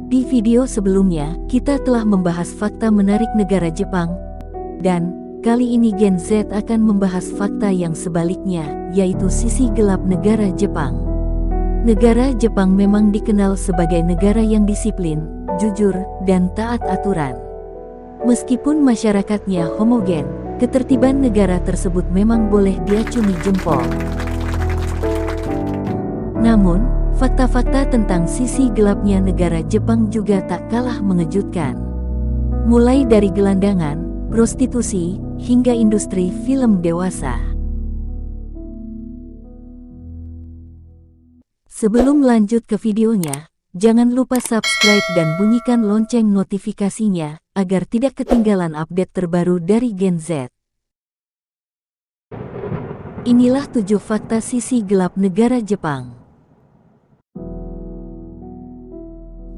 Di video sebelumnya, kita telah membahas fakta menarik negara Jepang, dan kali ini Gen Z akan membahas fakta yang sebaliknya, yaitu sisi gelap negara Jepang. Negara Jepang memang dikenal sebagai negara yang disiplin, jujur, dan taat aturan. Meskipun masyarakatnya homogen, ketertiban negara tersebut memang boleh diacungi jempol. Namun, fakta-fakta tentang sisi gelapnya negara Jepang juga tak kalah mengejutkan. Mulai dari gelandangan, prostitusi, hingga industri film dewasa. Sebelum lanjut ke videonya, jangan lupa subscribe dan bunyikan lonceng notifikasinya, agar tidak ketinggalan update terbaru dari Gen Z. Inilah 7 fakta sisi gelap negara Jepang.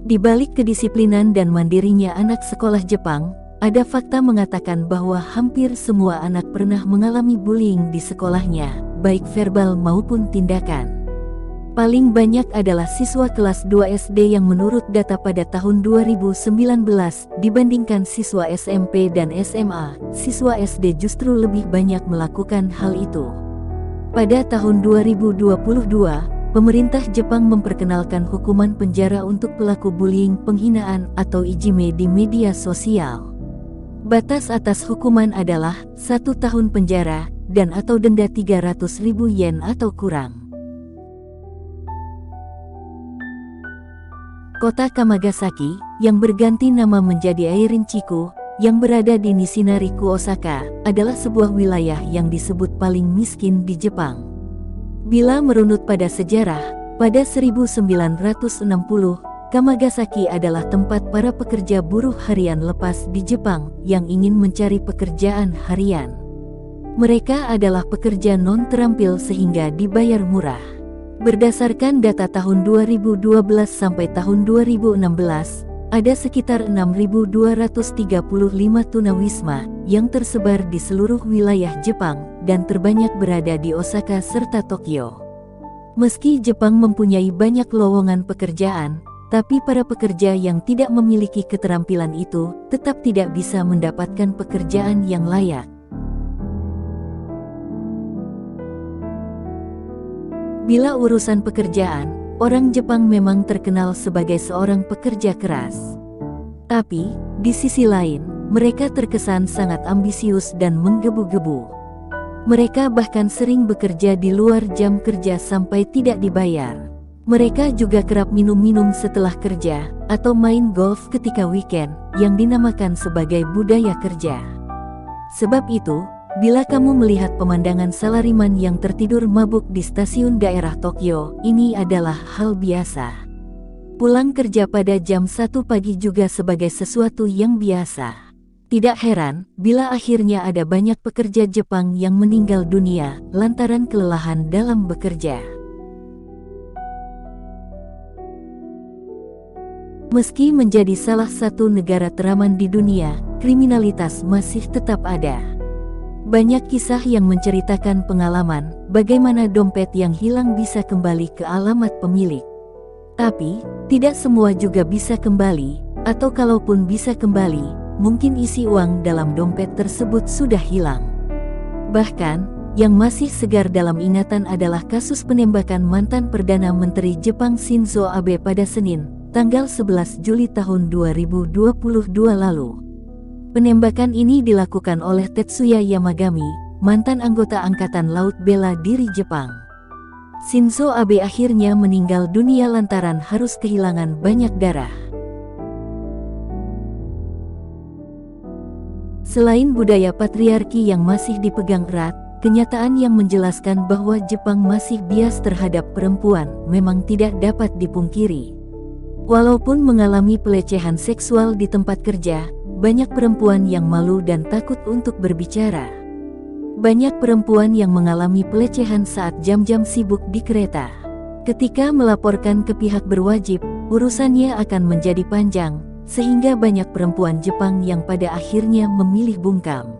Di balik kedisiplinan dan mandirinya anak sekolah Jepang, ada fakta mengatakan bahwa hampir semua anak pernah mengalami bullying di sekolahnya, baik verbal maupun tindakan. Paling banyak adalah siswa kelas 2 SD yang menurut data pada tahun 2019, dibandingkan siswa SMP dan SMA, siswa SD justru lebih banyak melakukan hal itu. Pada tahun 2022, pemerintah Jepang memperkenalkan hukuman penjara untuk pelaku bullying, penghinaan, atau ijime di media sosial. Batas atas hukuman adalah 1 tahun penjara, dan atau denda 300.000 yen atau kurang. Kota Kamagasaki, yang berganti nama menjadi Airin-Chiku, yang berada di Nishinari-ku, Osaka, adalah sebuah wilayah yang disebut paling miskin di Jepang. Bila merunut pada sejarah, pada 1960, Kamagasaki adalah tempat para pekerja buruh harian lepas di Jepang yang ingin mencari pekerjaan harian. Mereka adalah pekerja non-terampil sehingga dibayar murah. Berdasarkan data tahun 2012 sampai tahun 2016, ada sekitar 6.235 tunawisma yang tersebar di seluruh wilayah Jepang dan terbanyak berada di Osaka serta Tokyo. Meski Jepang mempunyai banyak lowongan pekerjaan, tapi para pekerja yang tidak memiliki keterampilan itu tetap tidak bisa mendapatkan pekerjaan yang layak. Bila urusan pekerjaan, orang Jepang memang terkenal sebagai seorang pekerja keras. Tapi, di sisi lain, mereka terkesan sangat ambisius dan menggebu-gebu. Mereka bahkan sering bekerja di luar jam kerja sampai tidak dibayar. Mereka juga kerap minum-minum setelah kerja, atau main golf ketika weekend, yang dinamakan sebagai budaya kerja. Sebab itu, bila kamu melihat pemandangan salariman yang tertidur mabuk di stasiun daerah Tokyo, ini adalah hal biasa. Pulang kerja pada jam 1 pagi juga sebagai sesuatu yang biasa. Tidak heran, bila akhirnya ada banyak pekerja Jepang yang meninggal dunia, lantaran kelelahan dalam bekerja. Meski menjadi salah satu negara teraman di dunia, kriminalitas masih tetap ada. Banyak kisah yang menceritakan pengalaman bagaimana dompet yang hilang bisa kembali ke alamat pemilik. Tapi, tidak semua juga bisa kembali, atau kalaupun bisa kembali, mungkin isi uang dalam dompet tersebut sudah hilang. Bahkan, yang masih segar dalam ingatan adalah kasus penembakan mantan Perdana Menteri Jepang Shinzo Abe pada Senin, tanggal 11 Juli tahun 2022 lalu. Penembakan ini dilakukan oleh Tetsuya Yamagami, mantan anggota Angkatan Laut Bela Diri Jepang. Shinzo Abe akhirnya meninggal dunia lantaran harus kehilangan banyak darah. Selain budaya patriarki yang masih dipegang erat, kenyataan yang menjelaskan bahwa Jepang masih bias terhadap perempuan memang tidak dapat dipungkiri. Walaupun mengalami pelecehan seksual di tempat kerja, banyak perempuan yang malu dan takut untuk berbicara. Banyak perempuan yang mengalami pelecehan saat jam-jam sibuk di kereta. Ketika melaporkan ke pihak berwajib, urusannya akan menjadi panjang, sehingga banyak perempuan Jepang yang pada akhirnya memilih bungkam.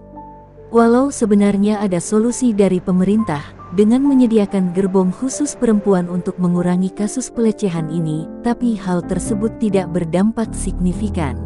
Walau sebenarnya ada solusi dari pemerintah, dengan menyediakan gerbong khusus perempuan untuk mengurangi kasus pelecehan ini, tapi hal tersebut tidak berdampak signifikan.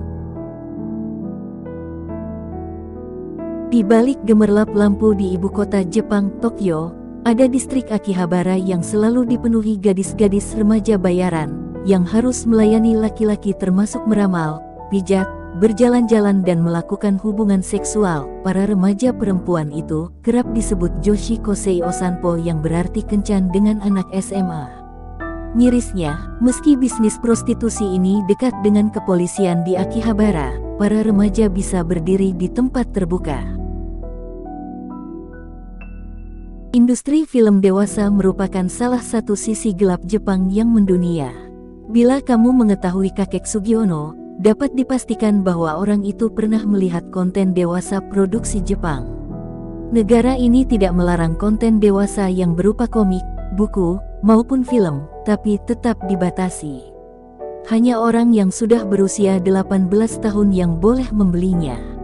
Di balik gemerlap lampu di ibu kota Jepang, Tokyo, ada distrik Akihabara yang selalu dipenuhi gadis-gadis remaja bayaran, yang harus melayani laki-laki termasuk meramal, pijat, berjalan-jalan dan melakukan hubungan seksual. Para remaja perempuan itu kerap disebut Joshi Kosei Osanpo yang berarti kencan dengan anak SMA. Mirisnya, meski bisnis prostitusi ini dekat dengan kepolisian di Akihabara, para remaja bisa berdiri di tempat terbuka. Industri film dewasa merupakan salah satu sisi gelap Jepang yang mendunia. Bila kamu mengetahui kakek Sugiono, dapat dipastikan bahwa orang itu pernah melihat konten dewasa produksi Jepang. Negara ini tidak melarang konten dewasa yang berupa komik, buku, maupun film, tapi tetap dibatasi. Hanya orang yang sudah berusia 18 tahun yang boleh membelinya.